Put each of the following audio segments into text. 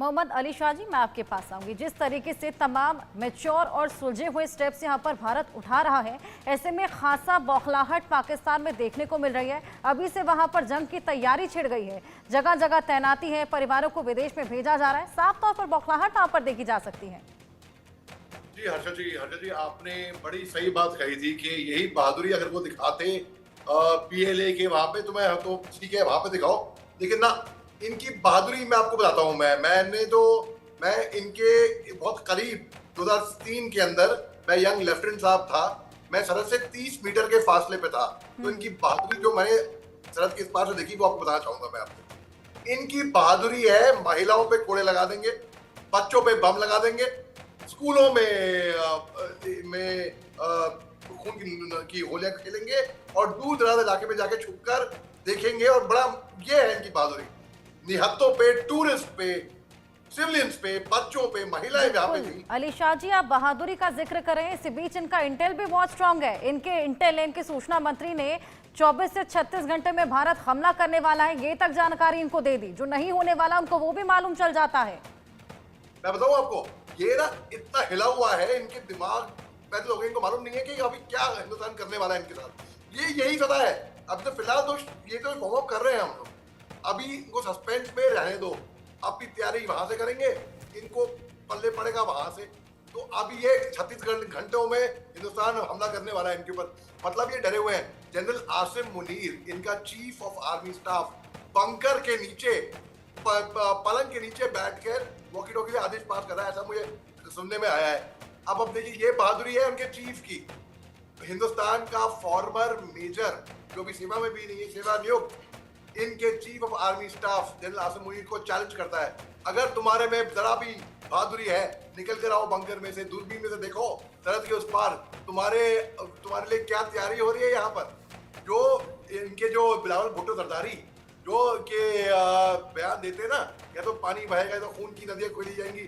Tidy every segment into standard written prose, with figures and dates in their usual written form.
मोहम्मद अली शाह जी, मैं आपके पास आऊंगी। जिस तरीके से तमाम मैच्योर और सुलझे हुए स्टेप्स यहां पर भारत उठा रहा है, ऐसे में खासा बौखलाहट पाकिस्तान में देखने को मिल रही है। अभी से वहां पर जंग की तैयारी छिड़ गई है, जगह जगह तैनाती है, परिवारों को विदेश में भेजा जा रहा है। साफ तौर पर बौखलाहट वहां पर देखी जा सकती है। जी हर्षद जी, आपने बड़ी सही बात कही थी कि यही बहादुरी अगर वो दिखाते पीएलए के वहां पे, तो मैं तो ठीक है वहां पे दिखाओ, लेकिन ना, इनकी बहादुरी मैं आपको बताता हूँ। मैं इनके बहुत करीब 2003 के अंदर मैं यंग लेफ्टिनेंट साहब था, मैं सरहद से 30 मीटर के फासले पे था। तो इनकी बहादुरी जो मैंने सरहद के इस पार से देखी वो आपको बताना चाहूंगा मैं आपको। इनकी बहादुरी है, महिलाओं पे कोड़े लगा देंगे, बच्चों पे बम लगा देंगे, स्कूलों में खून की होलियां खेलेंगे और दूर दराज इलाके में जाके छुपकर देखेंगे। और बड़ा ये है इनकी बहादुरी, निहत्तों पे, टूरिस्ट पे, सिविलियंस पे, बच्चों पे, महिलाएं यहाँ पे थी। अली शाह जी, आप बहादुरी का जिक्र करें, इसी बीच इनका इंटेल भी बहुत स्ट्रांग है। इनके सूचना मंत्री ने 24 से 36 घंटे में भारत हमला करने वाला है, ये तक जानकारी इनको दे दी। जो नहीं होने वाला उनको वो भी मालूम चल जाता है। मैं बताऊं आपको, ये ना इतना हिला हुआ है इनके दिमाग, पैदल हो गए, इनको मालूम नहीं है कि अभी क्या हिंदुस्तान करने वाला है इनके साथ। ये यही सदा है। अब तो फिलहाल तो ये तो फॉर्म अप कर रहे हैं हम लोग, अभी इनको सस्पेंस में रहने दो, अपनी तैयारी वहां से करेंगे, इनको पल्ले पड़ेगा वहां से। तो अब ये 36 घंटों में हिंदुस्तान हमला करने वाला है इनके ऊपर। मतलब ये डरे हुए हैं। जनरल आसिम मुनीर, इनका chief of army staff, bunker के नीचे, पलंग के नीचे बैठकर वॉकी टॉकी से आदेश पास कर रहा है, ऐसा मुझे सुनने में आया है। अब देखिए, ये बहादुरी है उनके चीफ की। हिंदुस्तान का फॉर्मर मेजर, जो भी सेवा में भी नहीं है, सेवा नियुक्त, इनके chief of army staff general Asim Munir को चैलेंज करता है, अगर तुम्हारे में जरा भी बहादुरी है, निकल कर आओ बंकर में से, दूरबीन में से देखो सरहद के उस पार तुम्हारे लिए क्या तैयारी हो रही है यहाँ पर। जो इनके जो बिलावल भुट्टो सरदारी जो के बयान देते हैं ना, या तो पानी बहेगा या तो खून की नदियां खोली जाएंगी,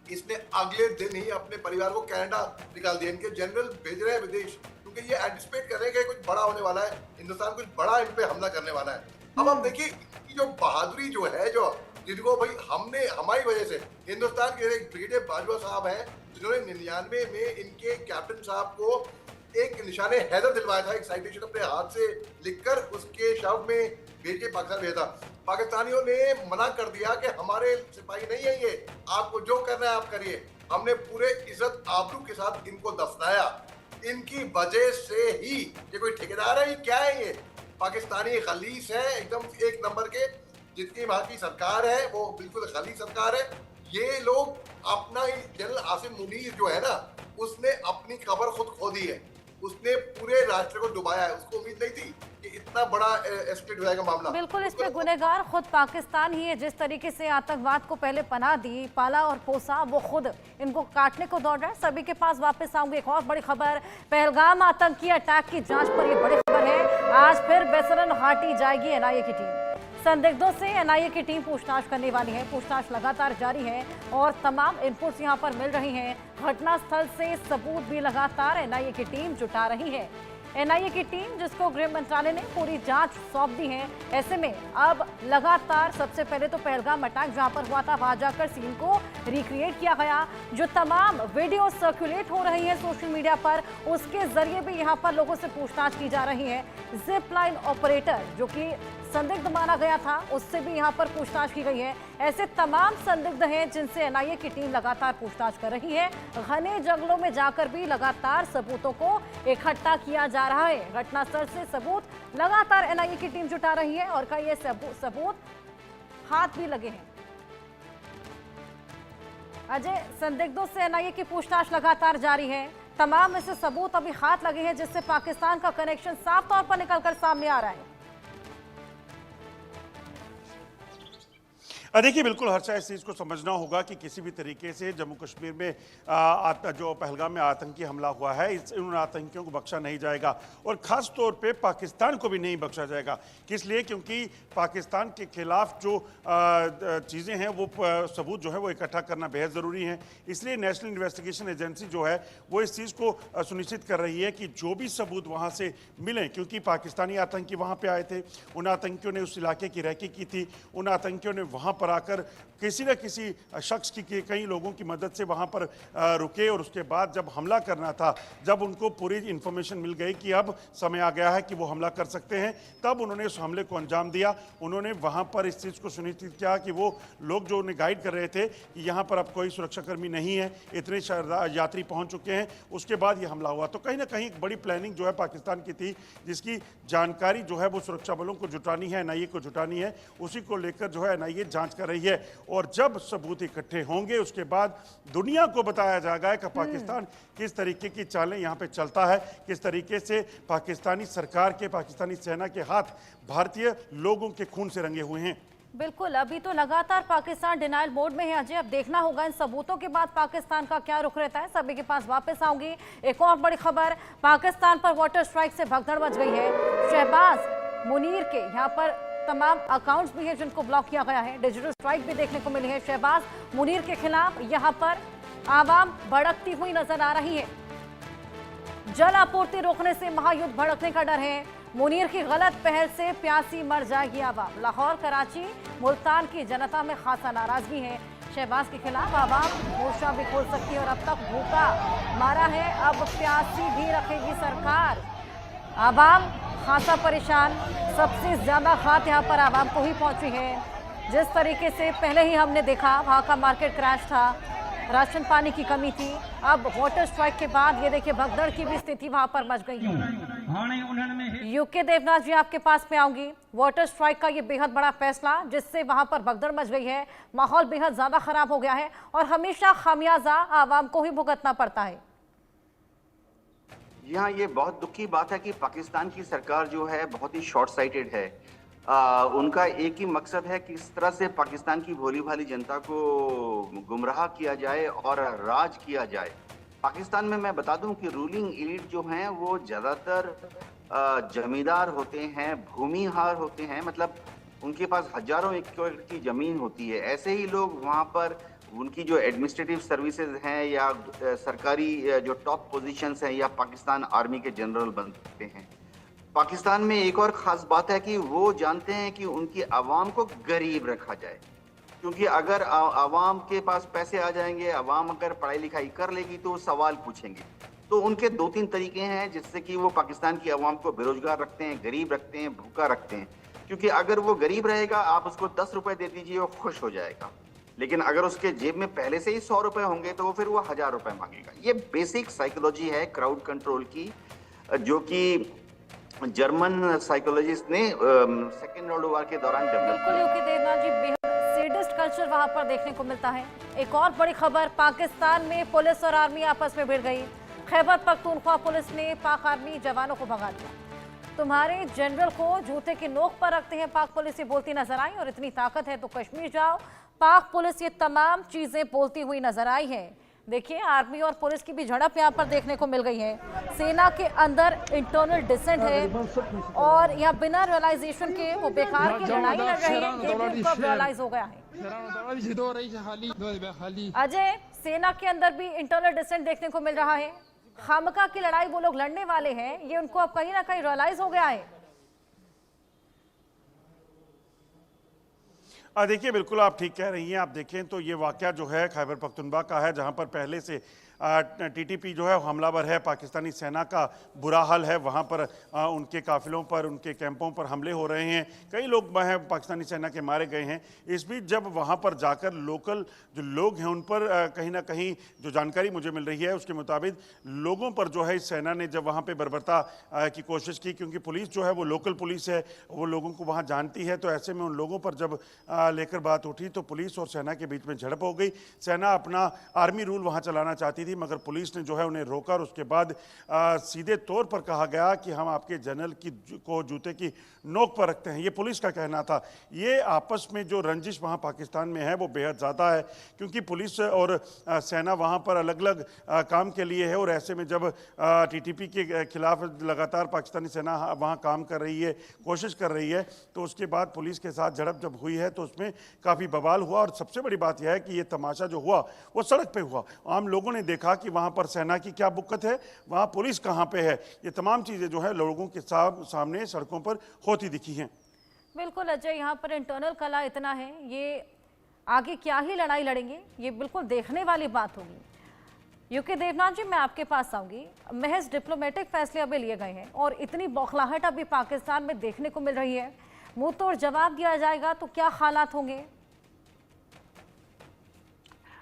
इसने अगले दिन ही अपने परिवार को कनाडा निकाल दिया। इनके जनरल भेज रहे हैं विदेश, क्योंकि ये एंटिसिपेट कर रहे हैं कि कुछ बड़ा होने वाला है, हिंदुस्तान कुछ बड़ा इन पे हमला करने वाला है। अब आप देखिए जो बहादुरी जो है, जो जिनको भाई हमने हमारी वजह से, हिंदुस्तान के एक ब्रिगेडियर बाजवा साहब हैं जिन्होंने 99 में इनके कैप्टन साहब को एक निशाने हैदर दिलवाया था, एक साइटेशन अपने हाथ से लिखकर उसके शव में भेज के पाकिस्तान भेजा था। पाकिस्तानियों ने मना कर दिया कि हमारे सिपाही नहीं है ये, आपको जो करना है आप करिए। हमने पूरे इज्जत आबरू के साथ इनको दफनाया। इनकी वजह से ही, ये कोई ठेकेदार है, ये क्या है, ये पाकिस्तानी खलीस है एकदम एक नंबर के। जितनी वहां की सरकार है वो बिल्कुल खलीस सरकार है। ये लोग अपना ही, जनरल आसिम मुनीर जो है ना, उसने अपनी कब्र खुद खो दी है, उसने पूरे राष्ट्र को डुबाया है। उसको उम्मीद नहीं थी कि इतना बड़ा एस्केलेट हो जाएगा मामला। बिल्कुल, इस पे गुनहगार खुद पाकिस्तान ही है। जिस तरीके से आतंकवाद को पहले पनाह दी, पाला और पोसा, वो खुद इनको काटने को दौड़ रहा है। सभी के पास वापस आऊंगी। एक और बड़ी खबर, पहलगाम आतंकी अटैक की जांच पर यह बड़ी खबर है। आज फिर बेसरन घाटी जाएगी एनआईए की टीम। संदिग्धों से एनआईए की टीम पूछताछ करने वाली है। पूछताछ लगातार जारी है और तमाम इनपुट्स यहां पर मिल रही हैं। घटनास्थल से सबूत भी लगातार एनआईए की टीम जुटा रही है। एनआईए की टीम, जिसको गृह मंत्रालय ने पूरी जांच सौंप दी है। ऐसे में अब लगातार सबसे पहले तो पहलगाम अटैक जहां पर हुआ था, वहां जाकर सीन को रिक्रिएट किया गया। जो तमाम वीडियो सर्कुलेट हो रही है सोशल मीडिया पर, उसके जरिए भी यहां पर लोगों से पूछताछ की जा रही है। जिप लाइन ऑपरेटर जो कि संदिग्ध माना गया था, उससे भी यहां पर पूछताछ की गई है। ऐसे तमाम संदिग्ध हैं जिनसे एनआईए की टीम लगातार पूछताछ कर रही है। घने जंगलों में जाकर भी लगातार सबूतों को इकट्ठा किया जा रहा है। घटनास्थल से सबूत लगातार एनआईए की टीम जुटा रही है और कई सबूत हाथ भी लगे हैं। अजय, संदिग्धों से एनआईए की पूछताछ लगातार जारी है। तमाम ऐसे सबूत अभी हाथ लगे हैं जिससे पाकिस्तान का कनेक्शन साफ तौर पर निकलकर सामने आ रहा है। देखिए, बिल्कुल हर्षा, इस चीज़ को समझना होगा कि किसी भी तरीके से जम्मू कश्मीर में जो पहलगाम में आतंकी हमला हुआ है, उन आतंकियों को बख्शा नहीं जाएगा और ख़ास तौर पे पाकिस्तान को भी नहीं बख्शा जाएगा। किस लिए? क्योंकि पाकिस्तान के खिलाफ जो चीज़ें हैं, वो सबूत जो है वो इकट्ठा करना बेहद ज़रूरी है। इसलिए नेशनल इन्वेस्टिगेशन एजेंसी जो है वो इस चीज़ को सुनिश्चित कर रही है कि जो भी सबूत वहाँ से मिलें, क्योंकि पाकिस्तानी आतंकी वहाँ पर आए थे, उन आतंकियों ने उस इलाके की रैकी की थी, उन आतंकियों ने वहाँ पर आकर किसी न किसी शख्स की कई लोगों की मदद से वहाँ पर रुके और उसके बाद जब हमला करना था, जब उनको पूरी इन्फॉर्मेशन मिल गई कि अब समय आ गया है कि वो हमला कर सकते हैं, तब उन्होंने उस हमले को अंजाम दिया। उन्होंने वहाँ पर इस चीज़ को सुनिश्चित किया कि वो लोग जो उन्हें गाइड कर रहे थे कि यहाँ पर अब कोई सुरक्षाकर्मी नहीं है, इतने यात्री पहुँच चुके हैं, उसके बाद ये हमला हुआ। तो कहीं ना कहीं एक बड़ी प्लानिंग जो है पाकिस्तान की थी, जिसकी जानकारी जो है वो सुरक्षा बलों को जुटानी है, एनआईए को जुटानी है, उसी को लेकर जो है एनआईए जांच कर रही है। और जब सबूत इकट्ठे होंगे उसके बाद दुनिया को बताया जाएगा कि पाकिस्तान किस तरीके की चालें यहाँ पे चलता है, किस तरीके से पाकिस्तानी सरकार के, पाकिस्तानी सेना के हाथ भारतीय लोगों के खून से रंगे हुए हैं। बिल्कुल, अभी तो लगातार पाकिस्तान डिनाइल मोड में है अजय। अब देखना होगा इन सबूतों के बाद पाकिस्तान का क्या रुख रहता है। सभी के पास वापस आऊंगी। एक और बड़ी खबर, पाकिस्तान पर वाटर स्ट्राइक से भगदड़ मच गई है। शहबाज मुनीर के यहाँ पर तमाम अकाउंट्स भी हैं जिनको ब्लॉक किया गया है। डिजिटल स्ट्राइक भी देखने को मिली है। शहबाज मुनीर के खिलाफ यहाँ पर आवाम भड़कती हुई नजर आ रही है। जल आपूर्ति रोकने से महायुद्ध भड़कने का डर है। मुनीर की गलत पहल से प्यासी मर जाएगी आवाम। लाहौर, कराची, मुल्तान की जनता में खासा नाराजगी है। शहबाज के खिलाफ आवाम मोर्चा भी खोल सकती है और अब तक भूखा मारा है, अब प्यासी भी रखेगी सरकार। आवाम खासा परेशान, सबसे ज्यादा खात यहाँ पर आवाम को ही पहुंची है। जिस तरीके से पहले ही हमने देखा वहाँ का मार्केट क्रैश था, राशन पानी की कमी थी, अब वाटर स्ट्राइक के बाद ये देखिए भगदड़ की भी स्थिति वहां पर मच गई है। यूके देवनाथ जी, आपके पास में आऊंगी। वाटर स्ट्राइक का ये बेहद बड़ा फैसला जिससे वहां पर भगदड़ मच गई है, माहौल बेहद ज्यादा खराब हो गया है और हमेशा खामियाजा आवाम को ही भुगतना पड़ता है। यहाँ ये बहुत दुख की बात है कि पाकिस्तान की सरकार जो है बहुत ही शॉर्ट साइटेड है। उनका एक ही मकसद है कि इस तरह से पाकिस्तान की भोली भाली जनता को गुमराह किया जाए और राज किया जाए। पाकिस्तान में मैं बता दूं कि रूलिंग एलिट जो हैं वो ज़्यादातर जमींदार होते हैं, भूमिहार होते हैं, मतलब उनके पास हजारों एकड़ की ज़मीन होती है। ऐसे ही लोग वहाँ पर उनकी जो एडमिनिस्ट्रेटिव सर्विसेज हैं या सरकारी जो टॉप पोजीशंस हैं या पाकिस्तान आर्मी के जनरल बन सकते हैं। पाकिस्तान में एक और ख़ास बात है कि वो जानते हैं कि उनकी आवाम को गरीब रखा जाए, क्योंकि अगर आवाम के पास पैसे आ जाएंगे, आवाम अगर पढ़ाई लिखाई कर लेगी तो वो सवाल पूछेंगे। तो उनके 2-3 तरीके हैं जिससे कि वो पाकिस्तान की आवाम को बेरोजगार रखते हैं, गरीब रखते हैं, भूखा रखते हैं। क्योंकि अगर वो गरीब रहेगा, आप उसको 10 रुपए दे दीजिए, वो खुश हो जाएगा। लेकिन अगर उसके जेब में पहले से ही 100 रुपए होंगे तो फिर वो 1000 रुपए मांगेगा। ये बेसिक साइकोलॉजी है क्राउड कंट्रोल की, जो कि जर्मन साइकोलॉजिस्ट ने सेकेंड वर्ल्ड वॉर के दौरान डेवलप किया। यूके देवनाथ जी, बेहद सैडिस्ट कल्चर वहां पर देखने को मिलता है। एक और बड़ी खबर, पाकिस्तान में पुलिस और आर्मी आपस में भिड़ गई। खैबर पख्तूनख्वा पुलिस ने पाक आर्मी जवानों को भगा दिया। तुम्हारे जनरल को जूते की नोक पर रखते हैं पाक पुलिस, ये बोलती नजर आई, और इतनी ताकत है तो कश्मीर जाओ। पाक पुलिस ये तमाम चीजें बोलती हुई नजर आई है। देखिए, आर्मी और पुलिस की भी झड़प यहाँ पर देखने को मिल गई है। सेना के अंदर इंटरनल डिसेंट है और यहाँ बिना रियलाइजेशन के वो बेकार की लड़ाई लड़ रहे हैं, ये भी उनको रियलाइज हो गया है। अजय, सेना के अंदर भी इंटरनल डिसेंट देखने को मिल रहा है। खामका की लड़ाई वो लोग लड़ने वाले हैं, ये उनको अब कहीं ना कहीं रियलाइज हो गया है। देखिए, बिल्कुल आप ठीक कह रही हैं। आप देखें तो ये वाकया जो है खैबर पख्तूनख्वा का है, जहां पर पहले से टीटीपी जो है हमलावर है, पाकिस्तानी सेना का बुरा हाल है। वहाँ पर उनके काफिलों पर, उनके कैंपों पर हमले हो रहे हैं, कई लोग पाकिस्तानी सेना के मारे गए हैं। इस बीच जब वहाँ पर जाकर लोकल जो लोग हैं उन पर कहीं ना कहीं जो जानकारी मुझे मिल रही है उसके मुताबिक लोगों पर जो है इस सेना ने जब वहाँ पर बर्बरता की कोशिश की, क्योंकि पुलिस जो है वो लोकल पुलिस है, वो लोगों को वहाँ जानती है। तो ऐसे में उन लोगों पर जब लेकर बात उठी तो पुलिस और सेना के बीच में झड़प हो गई। सेना अपना आर्मी रूल वहाँ चलाना चाहती थी, मगर पुलिस ने जो है उन्हें रोका और उसके बाद सीधे तौर पर कहा गया कि हम आपके जनरल को जूते की नोक पर रखते हैं। ये पुलिस का कहना था। ये आपस में जो रंजिश वहाँ पाकिस्तान में है वो बेहद ज़्यादा है, क्योंकि पुलिस और सेना वहाँ पर अलग अलग काम के लिए है। और ऐसे में जब टीटीपी के खिलाफ लगातार पाकिस्तानी सेना वहाँ काम कर रही है, कोशिश कर रही है, तो उसके बाद पुलिस के साथ झड़प जब हुई है तो उसमें काफ़ी बवाल हुआ। और सबसे बड़ी बात यह है कि ये तमाशा जो हुआ वो सड़क पे हुआ। आम लोगों ने देखा कि वहाँ पर सेना की क्या बुक्कत है, वहाँ पुलिस कहाँ पे है। ये तमाम चीज़ें जो है लोगों के सामने सड़कों पर होती दिखी हैं। बिल्कुल अजय, यहाँ पर इंटरनल कला इतना है, ये आगे क्या ही लड़ाई लड़ेंगे, ये बिल्कुल देखने वाली बात होगी। यूके देवनाथ जी, मैं आपके पास आऊंगी। महज डिप्लोमेटिक फैसले अभी लिए गए हैं और इतनी बौखलाहट अभी पाकिस्तान में देखने को मिल रही है, मुंह तोड़ जवाब दिया जाएगा तो क्या हालात होंगे?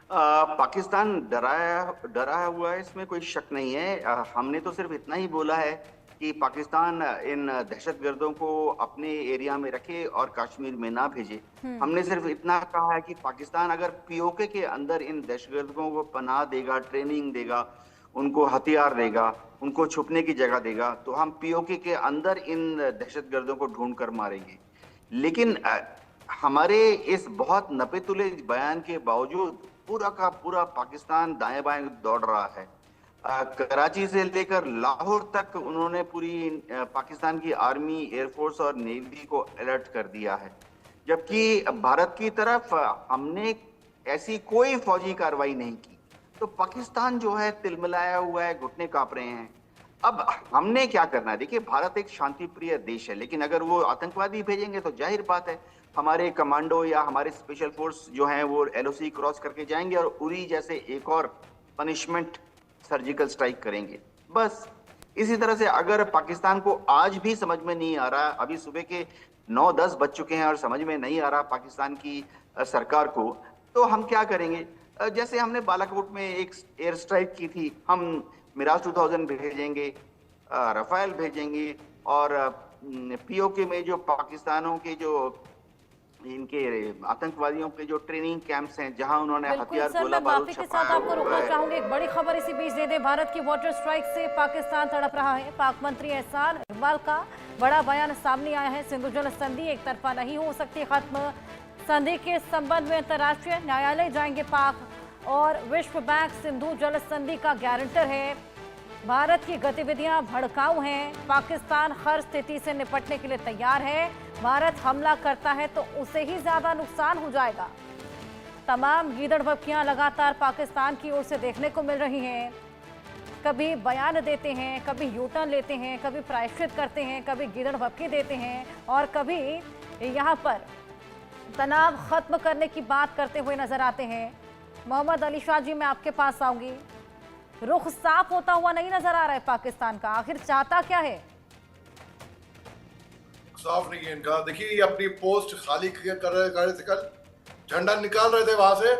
पाकिस्तान डरा हुआ है, इसमें कोई शक नहीं है। हमने तो सिर्फ इतना ही बोला है कि पाकिस्तान इन दहशतगर्दों को अपने एरिया में रखे और कश्मीर में ना भेजे। हमने सिर्फ इतना कहा है कि पाकिस्तान अगर पीओके के अंदर इन दहशतगर्दों को पनाह देगा, ट्रेनिंग देगा, उनको हथियार देगा, उनको छुपने की जगह देगा, तो हम पीओके के अंदर इन दहशतगर्दों को ढूंढ कर मारेंगे। लेकिन हमारे इस बहुत नपे-तुले बयान के बावजूद पूरा का पूरा पाकिस्तान दाएं बाएं दौड़ रहा है। कराची से लेकर लाहौर तक उन्होंने पूरी पाकिस्तान की आर्मी, एयरफोर्स और नेवी को अलर्ट कर दिया है, जबकि भारत की तरफ हमने ऐसी कोई फौजी कार्रवाई नहीं की। तो पाकिस्तान जो है तिलमिलाया हुआ है, घुटने कांप रहे हैं। अब हमने क्या करना है? देखिए, भारत एक शांति प्रिय देश है, लेकिन अगर वो आतंकवादी भेजेंगे तो जाहिर बात है हमारे कमांडो या हमारे स्पेशल फोर्स जो हैं वो एलओसी क्रॉस करके जाएंगे और उरी जैसे एक और पनिशमेंट सर्जिकल स्ट्राइक करेंगे। बस इसी तरह से अगर पाकिस्तान को आज भी समझ में नहीं आ रहा, अभी सुबह के 9-10 बज चुके हैं और समझ में नहीं आ रहा पाकिस्तान की सरकार को, तो हम क्या करेंगे? जैसे हमने बालाकोट में एक एयर स्ट्राइक की थी, हम मिराज 2000 भेजेंगे, रफाल भेजेंगे और पीओके में जो पाकिस्तानों के जो इनके आतंकवादियों के जो ट्रेनिंग कैंप्स हैं, जहां उन्होंने हथियार, गोला बारूद के साथ आपको रोकना चाहूंगी। एक बड़ी खबर इसी बीच दे दे, भारत की वाटर स्ट्राइक से पाकिस्तान तड़प रहा है। पाक मंत्री एहसान इकबाल का बड़ा बयान सामने आया है। सिंधु जल संधि एक तरफा नहीं हो सकती खत्म। संधि के संबंध में अंतर्राष्ट्रीय न्यायालय जाएंगे पाक और विश्व बैंक सिंधु जल संधि का गारंटर है। भारत की गतिविधियां भड़काऊ हैं। पाकिस्तान हर स्थिति से निपटने के लिए तैयार है। भारत हमला करता है तो उसे ही ज्यादा नुकसान हो जाएगा। तमाम गीदड़ भभकियां लगातार पाकिस्तान की ओर से देखने को मिल रही हैं। कभी बयान देते हैं, कभी यूटर्न लेते हैं, कभी प्रायश्चित करते हैं, कभी गीदड़ भभकी देते हैं और कभी यहाँ पर तनाव खत्म करने की बात करते हुए नजर आते हैं। मोहम्मद अली शाह जी, मैं आपके पास आऊंगी। रुख साफ होता हुआ नहीं नजर आ रहा है पाकिस्तान का, आखिर चाहता क्या है? साफ नहीं है इनका। देखिए, अपनी पोस्ट खाली कर रहे थे, कल झंडा निकाल रहे थे वहां से,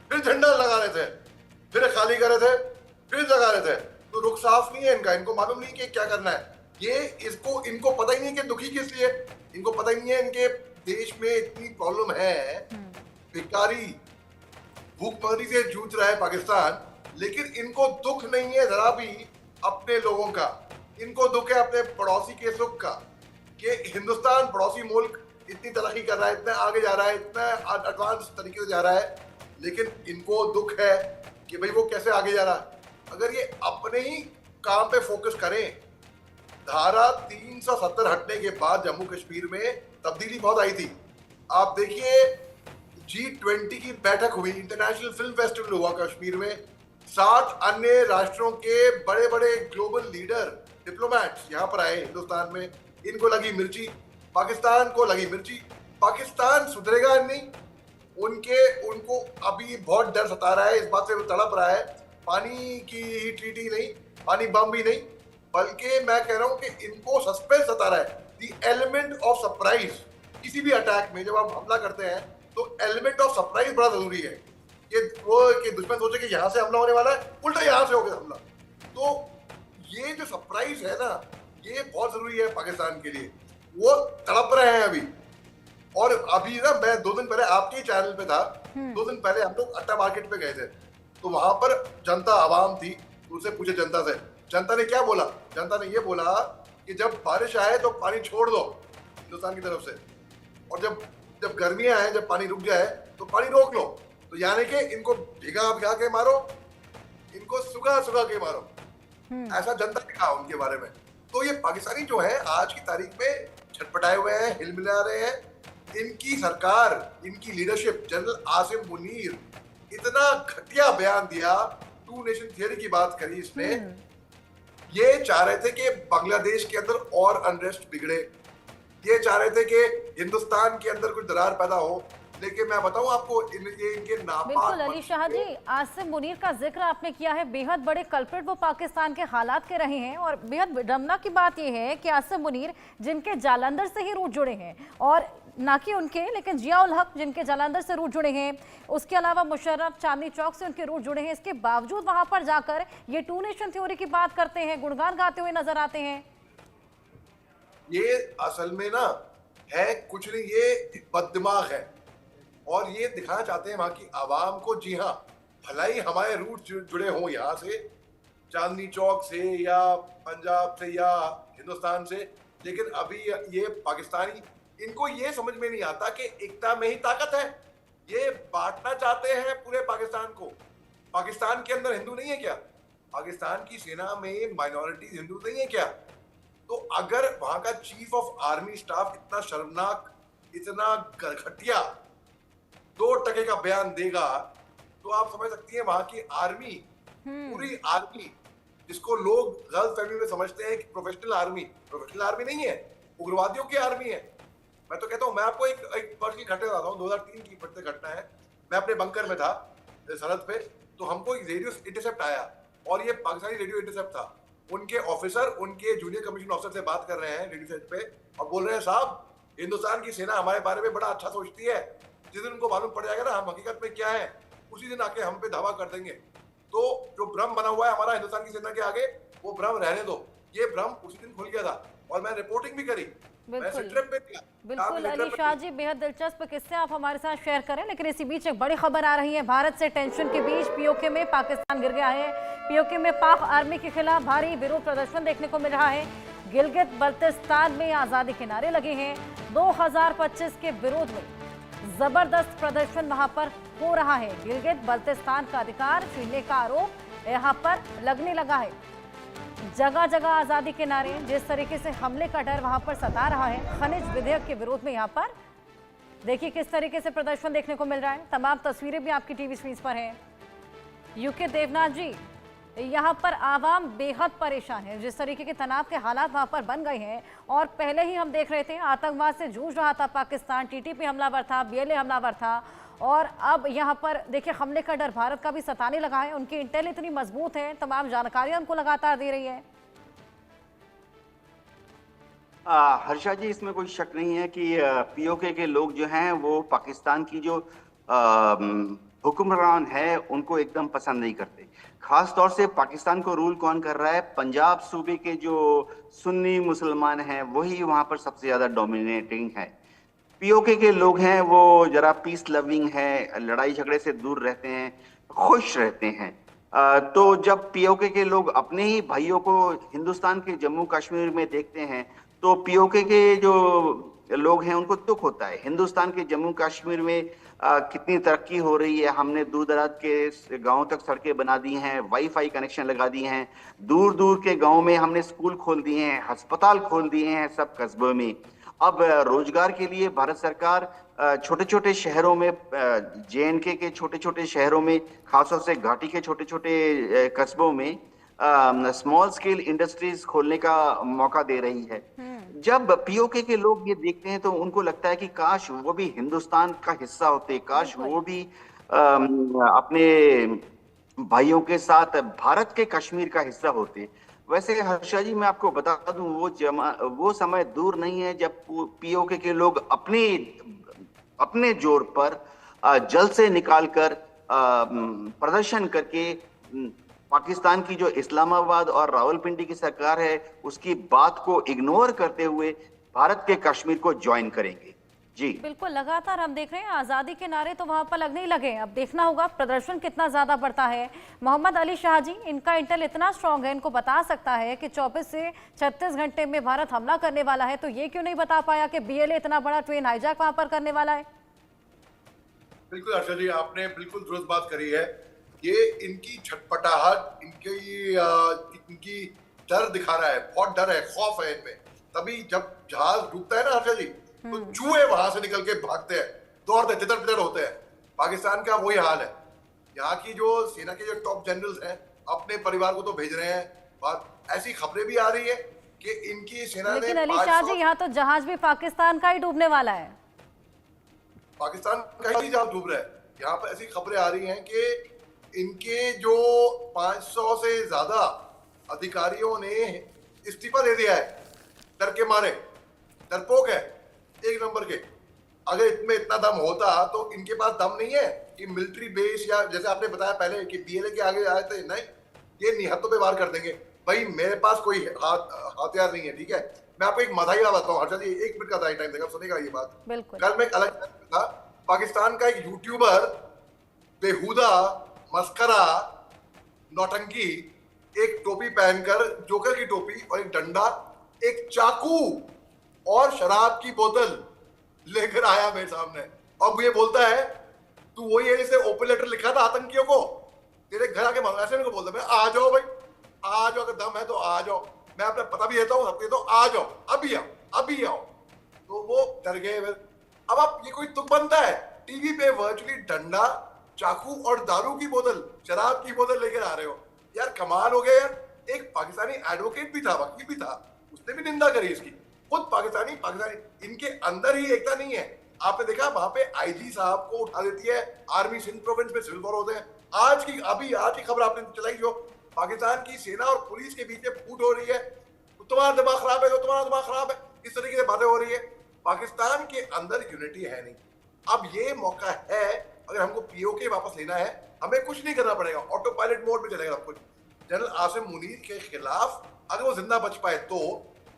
फिर झंडा लगा रहे थे, फिर खाली कर रहे थे, फिर लगा रहे थे। तो रुख साफ नहीं है इनका। इनको मालूम नहीं कि क्या करना है। ये इनको पता ही नहीं कि दुखी किस लिए। इनको पता ही नहीं है इनके देश में इतनी प्रॉब्लम है, भिखारी भूखमरी से जूझ रहा है पाकिस्तान, लेकिन इनको दुख नहीं है जरा भी अपने लोगों का। इनको दुख है अपने पड़ोसी के सुख का, कि हिंदुस्तान पड़ोसी मुल्क इतनी तरक्की कर रहा है, इतना आगे जा रहा है, इतना एडवांस तरीके से जा रहा है, लेकिन इनको दुख है कि भाई वो कैसे आगे जा रहा है। अगर ये अपने ही काम पे फोकस करें, धारा 370 हटने के बाद जम्मू कश्मीर में तब्दीली बहुत आई थी। आप देखिए, G20 की बैठक हुई, इंटरनेशनल फिल्म फेस्टिवल हुआ कश्मीर में, 60 अन्य राष्ट्रों के बड़े बड़े ग्लोबल लीडर, डिप्लोमैट्स यहाँ पर आए हिंदुस्तान में। इनको लगी मिर्ची, पाकिस्तान को लगी मिर्ची। पाकिस्तान सुधरेगा नहीं। उनको अभी बहुत डर सता रहा है, इस बात से वो तड़प रहा है। पानी की ही ट्रीटी नहीं, पानी बम भी नहीं, बल्कि मैं कह रहा हूँ कि इनको सस्पेंस सता रहा है। दी एलिमेंट ऑफ सरप्राइज, किसी भी अटैक में जब आप हमला करते हैं तो एलिमेंट ऑफ सरप्राइज बड़ा जरूरी है। कि दुश्मन सोचे कि यहाँ से हमला होने वाला है, उल्टा यहाँ से हो गया हमला। तो ये जो सरप्राइज है ना, ये बहुत जरूरी है पाकिस्तान के लिए। वो तड़प रहे हैं अभी। और अभी ना, मैं 2 दिन पहले आपके चैनल पे था, 2 दिन पहले हम लोग अट्टा मार्केट पे गए थे, तो वहां पर जनता आवाम थी, उनसे पूछे जनता से, जनता ने क्या बोला? जनता ने ये बोला कि जब बारिश आए तो पानी छोड़ दो हिंदुस्तान की तरफ से, और जब गर्मियां आए, जब पानी रुक जाए तो पानी रोक लो। तो यानी कि इनको भिगा के मारो, इनको सुखा के मारो, ऐसा जनता ने कहा उनके बारे में। तो ये पाकिस्तानी जो है आज की तारीख में छटपटाए हुए हैं, हिलमिला रहे हैं। इनकी सरकार, इनकी लीडरशिप, जनरल आसिम मुनीर, इतना घटिया बयान दिया, 2 नेशन थियरी की बात करी इसने। ये चाह रहे थे कि बांग्लादेश के अंदर और अनरेस्ट बिगड़े, ये चाह रहे थे कि हिंदुस्तान के अंदर कुछ दरार पैदा हो, लेकिन मैं बताऊं आपको ये इनके नापाक बिल्कुल अली शाह मंसूबे- जी, आसिम मुनीर का जिक्र आपने किया है। बेहद बड़े कल्प्रिट वो पाकिस्तान के हालात के रहे हैं और बेहद विडंबना की बात यह है कि आसिम मुनीर जिनके जालंधर से ही रूट जुड़े हैं, और ना कि उनके लेकिन जियाउल हक जिनके जालंधर से रूट जुड़े हैं, उसके अलावा मुशर्रफ चांदनी चौक से उनके रूट जुड़े हैं, इसके बावजूद वहां पर जाकर ये टू नेशन थ्योरी की बात करते हैं, गुणगान गाते हुए नजर आते हैं। ये असल में ना है कुछ नहीं, ये बददिमाग है और ये दिखाना चाहते हैं वहां की आवाम को। जी हाँ, भलाई हमारे रूट जुड़े हों यहाँ से, चांदनी चौक से या पंजाब से या हिंदुस्तान से, लेकिन अभी ये पाकिस्तानी, इनको ये समझ में नहीं आता कि एकता में ही ताकत है। ये बांटना चाहते हैं पूरे पाकिस्तान को। पाकिस्तान के अंदर हिंदू नहीं है क्या? पाकिस्तान की सेना में माइनॉरिटी हिंदू नहीं है क्या? तो अगर वहां का चीफ ऑफ आर्मी स्टाफ इतना शर्मनाक, इतना घटिया 2% का बयान देगा, तो आप समझ सकती हैं वहां की आर्मी, पूरी आर्मी, जिसको लोग गलत फहमी में समझते हैं कि प्रोफेशनल आर्मी नहीं है, उग्रवादियों की आर्मी है। मैं तो कहता हूँ, मैं आपको एक वर्ष की घटना बताता हूँ, 2003 की घटना है। मैं अपने बंकर में था सरहद पे, तो हमको एक रेडियो इंटरसेप्ट आया और ये पाकिस्तानी रेडियो इंटरसेप्ट था। उनके ऑफिसर उनके जूनियर कमीशन ऑफिसर से बात कर रहे हैं रेडियो सेट पे और बोल रहे हैं, साहब हिंदुस्तान की सेना हमारे बारे में बड़ा अच्छा सोचती है, जिस दिन उनको मालूम पड़ जाएगा ना हम हकीकत में क्या है, उसी दिन आके हम पे धावा कर देंगे। तो जो भ्रम बना हुआ है हमारा हिंदुस्तान की सेना के आगे, वो भ्रम रहने दो। ये भ्रम उसी दिन खुल गया था और मैं रिपोर्टिंग भी करी। बिल्कुल अली शाह जी, बेहद दिलचस्प किस्से आप हमारे साथ शेयर करें। लेकिन इसी बीच एक बड़ी खबर आ रही है, भारत से टेंशन के बीच पीओके में पाकिस्तान गिर गया है। पीओके में पाक आर्मी के खिलाफ भारी विरोध प्रदर्शन देखने को मिल रहा है। गिलगित बल्तिस्तान में आजादी के नारे लगे हैं। 2025 के विरोध में जबरदस्त प्रदर्शन वहां पर हो रहा है। गिलगित बल्तिस्तान का अधिकार छीनने का आरोप यहाँ पर लगने लगा है। जगह जगह आजादी के नारे, जिस तरीके से हमले का डर वहां पर सता रहा है खनिज विधेयक के विरोध में, यहाँ पर देखिए किस तरीके से प्रदर्शन देखने को मिल रहा है। तमाम तस्वीरें भी आपकी टीवी स्क्रीन पर हैं। यूके देवनाथ जी, यहाँ पर आवाम बेहद परेशान है, जिस तरीके के तनाव के हालात वहां पर बन गए हैं। और पहले ही हम देख रहे थे आतंकवाद से जूझ रहा था पाकिस्तान, टीटीपी हमलावर था, बीएलए हमलावर था, और अब यहाँ पर देखिए हमले का डर भारत का भी सताने लगा है। उनकी इंटेल इतनी मजबूत है, तमाम जानकारियां उनको लगातार दे रही है। हर्षा जी, इसमें कोई शक नहीं है कि पीओके के लोग जो हैं वो पाकिस्तान की जो हुक्मरान है उनको एकदम पसंद नहीं करते। खास तौर से पाकिस्तान को रूल कौन कर रहा है? पंजाब सूबे के जो सुन्नी मुसलमान हैं वही वहां पर सबसे ज्यादा डोमिनेटिंग है। पीओके के लोग हैं वो जरा पीस लविंग है, लड़ाई झगड़े से दूर रहते हैं, खुश रहते हैं। तो जब पीओके के लोग अपने ही भाइयों को हिंदुस्तान के जम्मू कश्मीर में देखते हैं तो पीओके के जो लोग हैं उनको दुख होता है। हिंदुस्तान के जम्मू कश्मीर में कितनी तरक्की हो रही है, हमने दूर दराज के गांव तक सड़कें बना दी हैं, वाईफाई कनेक्शन लगा दिए हैं, दूर दूर के गांव में हमने स्कूल खोल दिए हैं, अस्पताल खोल दिए हैं सब कस्बों में। अब रोजगार के लिए भारत सरकार छोटे छोटे शहरों में, जेएनके के छोटे छोटे शहरों में, खासतौर से घाटी के छोटे छोटे कस्बों में स्मॉल स्केल इंडस्ट्रीज खोलने का मौका दे रही है। जब पीओके के लोग ये देखते हैं तो उनको लगता है कि काश वो भी हिंदुस्तान का हिस्सा होते, काश वो भी अपने भाइयों के साथ भारत के कश्मीर का हिस्सा होते। वैसे हर्षा जी, मैं आपको बता दूं वो समय दूर नहीं है जब पीओके के लोग अपने जोर पर जल से निकालकर प्रदर्शन करके पाकिस्तान की जो इस्लामाबाद और रावलपिंडी की सरकार है उसकी बात को इग्नोर करते हुए भारत के कश्मीर को ज्वाइन करेंगे। जी बिल्कुल, लगातार हम देख रहे हैं आजादी के नारे तो वहां पर लगने ही लगे। अब देखना होगा प्रदर्शन कितना ज्यादा बढ़ता है। मोहम्मद अली शाह जी, इनका इंटेल इतना स्ट्रांग है, इनको बता सकता है कि 24 से 36 घंटे में भारत हमला करने वाला है, तो ये क्यों नहीं बता पाया कि बीएलए इतना बड़ा ट्रेन हाईजैक वहां पर करने वाला है? बिल्कुल हर्षा जी, आपने बिल्कुल दुरुस्त बात करी है। ये इनकी छटपटाहट, इनकी डर दिखा रहा है, बहुत डर है, खौफ है इनमें। तभी जब जहाज डूबता है ना हर्षा जी, तो चूहे वहां से निकल के भागते हैं, दौड़ते तितर बितर होते हैं। पाकिस्तान का वही हाल है। यहाँ की जो सेना के जो टॉप जनरल्स हैं अपने परिवार को तो भेज रहे हैं, बात ऐसी खबरें भी आ रही है कि इनकी सेना ने लेकिन अली शाह जी, यहाँ तो जहाज भी पाकिस्तान का ही डूबने वाला है। पाकिस्तान का ही जाल डूब रहा है। यहाँ पर ऐसी खबरें आ रही हैं कि इनके जो 500 से ज्यादा अधिकारियों ने इस्तीफा दे दिया है, डर के मारे, डरपोक है एक नंबर के। अगर इनमें इतना दम होता तो इनके पास दम नहीं है कि मिलिट्री बेस या जैसे आपने बताया पहले कि बीएलए के आगे आए थे, नहीं, ये निहत्तों पे वार कर देंगे। भाई मेरे पास कोई हथियार नहीं है, ठीक है। मैं आपको एक मजाहिया बताऊं, हर्षद जी 1 मिनट का टाइम देगा, सुनेगा ये बात। बिल्कुल। कल मैं एक अलग था, पाकिस्तान का एक यूट्यूबर बेहुदा मस्करा नौटंकी एक टोपी पहनकर, जोकर की टोपी और एक डंडा, एक चाकू और शराब की बोतल लेकर आया मेरे सामने और मुझे बोलता है तू वही है जिसे ओपन लेटर लिखा था आतंकियों को, तेरे घर आके मांगा। ऐसे मेरे को बोलता है, मैं आ जाओ भाई, आ जाओ, अगर दम है तो आ जाओ, मैं अपना पता भी देता हूँ सबके, तो आ जाओ, अभी आओ, अभी आओ। तो वो डर गए। अब आप ये कोई तुक बनता है, टीवी पे वर्चुअली डंडा, चाकू और दारू की बोतल, शराब की बोतल लेकर आ रहे हो। यार कमाल हो गया यार। एक पाकिस्तानी एडवोकेट भी था, वकील भी था, उसने भी निंदा करी इसकी। खुद पाकिस्तानी, इनके अंदर ही एकता नहीं है। आपने देखा वहां पे आईजी साहब को उठा देती है आर्मी, सिंध प्रोविंस में सिविल वॉर होते हैं। आज की खबर आपने चलाई, जो पाकिस्तान की सेना और पुलिस के बीच में फूट हो रही है, तुम्हारा दिमाग खराब है तो तुम्हारा दिमाग खराब है, इस तरीके से बातें हो रही है। पाकिस्तान के अंदर यूनिटी है नहीं। अब ये मौका है, अगर हमको पीओके वापस लेना है, हमें कुछ नहीं करना पड़ेगा, ऑटो पायलट मोड में चलेगा सब कुछ। जनरल आसिम मुनीर के खिलाफ अगर वो जिंदा बच पाए तो,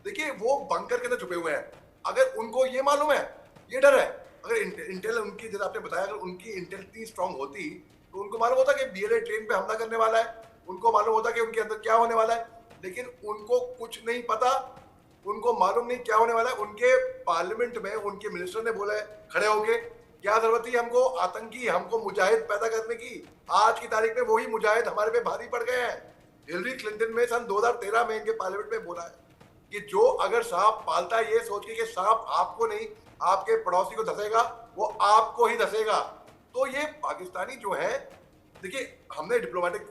देखिए वो बंकर के अंदर छुपे हुए हैं। अगर उनको ये मालूम है, ये डर है, अगर इंटेल उनकी, जैसे आपने बताया, अगर उनकी इंटेल इतनी स्ट्रांग होती तो उनको मालूम होता कि बीएलए ट्रेन पे हमला करने वाला है, उनको मालूम होता कि उनके अंदर क्या होने वाला है। लेकिन उनको कुछ नहीं पता, उनको मालूम नहीं क्या होने वाला है। उनके पार्लियामेंट में उनके मिनिस्टर ने बोला है खड़े होके, क्या जरूरत थी हमको आतंकी, हमको मुजाहिद पैदा करने की। आज की तारीख में वही मुजाहिद हमारे पे भारी पड़ गए हैं। हिलरी क्लिंटन में सन 2013 में इनके पार्लियामेंट में बोला है कि जो अगर सांप पालता है ये सोच के कि सांप आपको नहीं आपके पड़ोसी को धसेगा, वो आपको ही धसेगा। तो ये पाकिस्तानी जो है, देखिए हमने डिप्लोमेटिक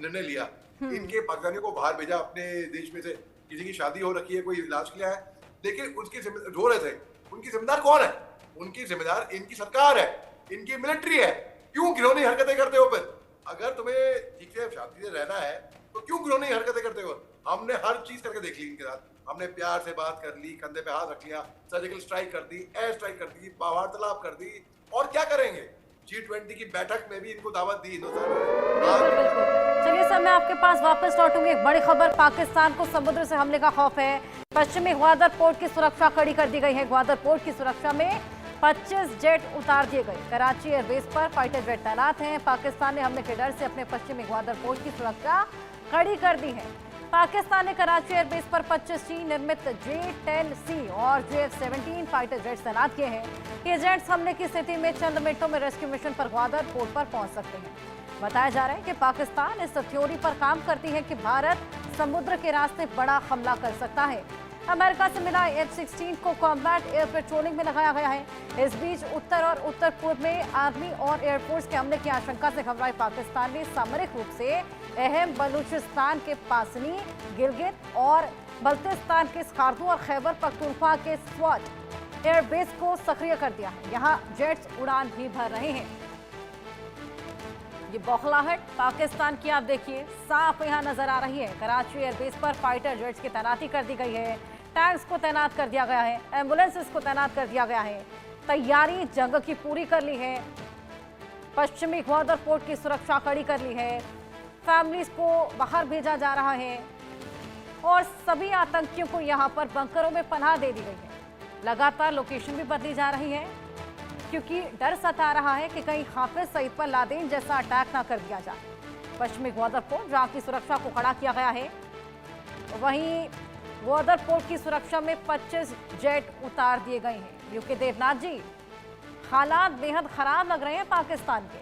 निर्णय लिया, इनके पाकिस्तानियों को बाहर भेजा अपने देश में से, किसी की शादी हो रखी है, कोई इलाज के लिए है, लेकिन उसकी रो रहे थे, उनकी जिम्मेदार कौन है? उनकी जिम्मेदार इनकी सरकार है, इनकी मिलिट्री है। क्यों घिनौनी हरकतें करते हो? फिर अगर तुम्हें ठीक से शांति से रहना है तो क्यों घिनौनी हरकतें करते हो? हमने हर चीज करके देख ली इनके साथ, हमने प्यार से बात कर ली, कंधे पे हाथ रख लिया, सर्जिकल स्ट्राइक कर दी, एयर स्ट्राइक कर दी, वार्तालाप कर दी, और क्या करेंगे? G20 की बैठक में भी इनको दावत दी हिंदुस्तान ने। चलिए सर, मैं आपके पास वापस लौटूंगी। एक बड़ी खबर, पाकिस्तान को समुद्र से हमले का खौफ है। पश्चिमी ग्वादर पोर्ट की सुरक्षा कड़ी कर दी गई है। ग्वादर पोर्ट की सुरक्षा में 25 जेट उतार दिए गए। कराची एयरबेस पर फाइटर जेट तैनात हैं। पाकिस्तान ने हमले के डर से अपने पश्चिमी ग्वादर पोर्ट की सुरक्षा कड़ी कर दी है। पाकिस्तान ने कराची एयरबेस पर 25 चीन निर्मित J-10C और JF-17 फाइटर जेट्स तैनात किए हैं। ये जेट्स हमले की स्थिति में चंद मिनटों में रेस्क्यू मिशन पर ग्वादर पोर्ट पर पहुंच सकते हैं। बताया जा रहा है कि पाकिस्तान इस थ्योरी पर काम करती है कि भारत समुद्र के रास्ते बड़ा हमला कर सकता है। अमेरिका से मिला F-16 को कॉम्बैट एयर पेट्रोलिंग में लगाया गया है। इस बीच उत्तर और उत्तर पूर्व में आर्मी और एयरफोर्स के हमले की आशंका से घबराए पाकिस्तान ने सामरिक रूप से अहम बलूचिस्तान के पासनी, गिलगित और बल्तिस्तान के स्कार्दू और खैबर पख्तूनख्वा के स्वाट एयरबेस को सक्रिय कर दिया है। यहाँ जेट्स उड़ान भी भर रहे हैं। ये बौखलाहट पाकिस्तान की आप देखिए साफ यहाँ नजर आ रही है। कराची एयरबेस पर फाइटर जेट्स की तैनाती कर दी गई है, टैंक्स को तैनात कर दिया गया है, एम्बुलेंसेस को तैनात कर दिया गया है, तैयारी जंग की पूरी कर ली है। पश्चिमी ग्वादर पोर्ट की सुरक्षा कड़ी कर ली है, फैमिलीज को बाहर भेजा जा रहा है और सभी आतंकियों को यहाँ पर बंकरों में पनाह दे दी गई है। लगातार लोकेशन भी बदली जा रही है क्योंकि डर सता रहा है कि कहीं हाफिज सईद पर लादेन जैसा अटैक ना कर दिया जाए। पश्चिमी ग्वादर पोर्ट जहाँ की सुरक्षा को कड़ा किया गया है, वहीं ग्वादर पोर्ट की सुरक्षा में 25 जेट उतार दिए गए हैं। यूके देवनाथ जी, हालात बेहद खराब लग रहे हैं पाकिस्तान के।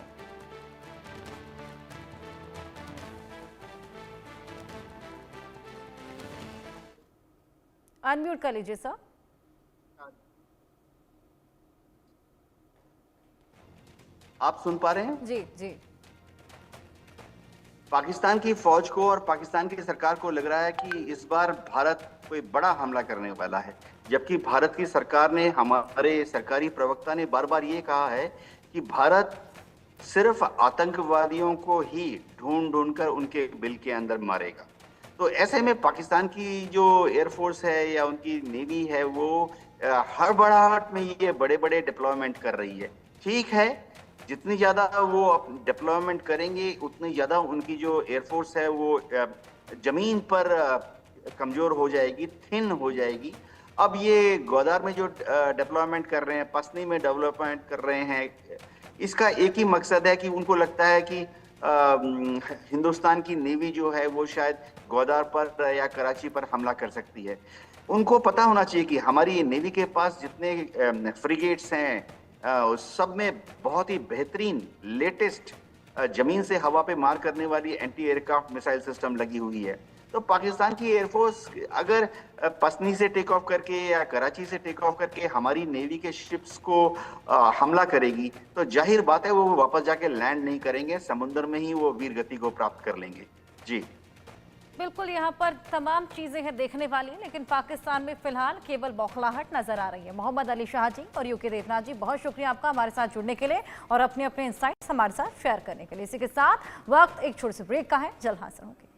अनम्यूट कर लीजिए सर। आप सुन पा रहे हैं? जी जी। पाकिस्तान की फौज को और पाकिस्तान की सरकार को लग रहा है कि इस बार भारत कोई बड़ा हमला करने वाला है। जबकि भारत की सरकार ने, हमारे सरकारी प्रवक्ता ने बार बार ये कहा है कि भारत सिर्फ आतंकवादियों को ही ढूंढ ढूंढ कर उनके बिल के अंदर मारेगा। तो ऐसे में पाकिस्तान की जो एयरफोर्स है या उनकी नेवी है वो हड़बड़ाहट में ये बड़े बड़े डिप्लॉयमेंट कर रही है। ठीक है, जितनी ज़्यादा वो डिप्लॉयमेंट करेंगे उतनी ज़्यादा उनकी जो एयरफोर्स है वो ज़मीन पर कमज़ोर हो जाएगी, थिन हो जाएगी। अब ये ग्वादर में जो डिप्लॉयमेंट कर रहे हैं, पसनी में डेवलपमेंट कर रहे हैं, इसका एक ही मकसद है कि उनको लगता है कि हिंदुस्तान की नेवी जो है वो शायद ग्वादर पर या कराची पर हमला कर सकती है। उनको पता होना चाहिए कि हमारी नेवी के पास जितने फ्रिगेट्स हैं उस सब में बहुत ही बेहतरीन लेटेस्ट जमीन से हवा पे मार करने वाली एंटी एयरक्राफ्ट मिसाइल सिस्टम लगी हुई है। तो पाकिस्तान की एयरफोर्स अगर पसनी से टेक ऑफ करके या कराची से टेक ऑफ करके हमारी नेवी के शिप्स को हमला करेगी तो जाहिर बात है वो वापस जाके लैंड नहीं करेंगे, समुद्र में ही वो वीर गति को प्राप्त कर लेंगे। जी बिल्कुल, यहाँ पर तमाम चीजें हैं देखने वाली, लेकिन पाकिस्तान में फिलहाल केवल बौखलाहट नजर आ रही है। मोहम्मद अली शाह जी और यूके देवनाथ जी, बहुत शुक्रिया आपका हमारे साथ जुड़ने के लिए और अपने अपने इंसाइट्स हमारे साथ शेयर करने के लिए। इसी के साथ वक्त एक छोटे से ब्रेक का है, जल्द हाजिर होंगे।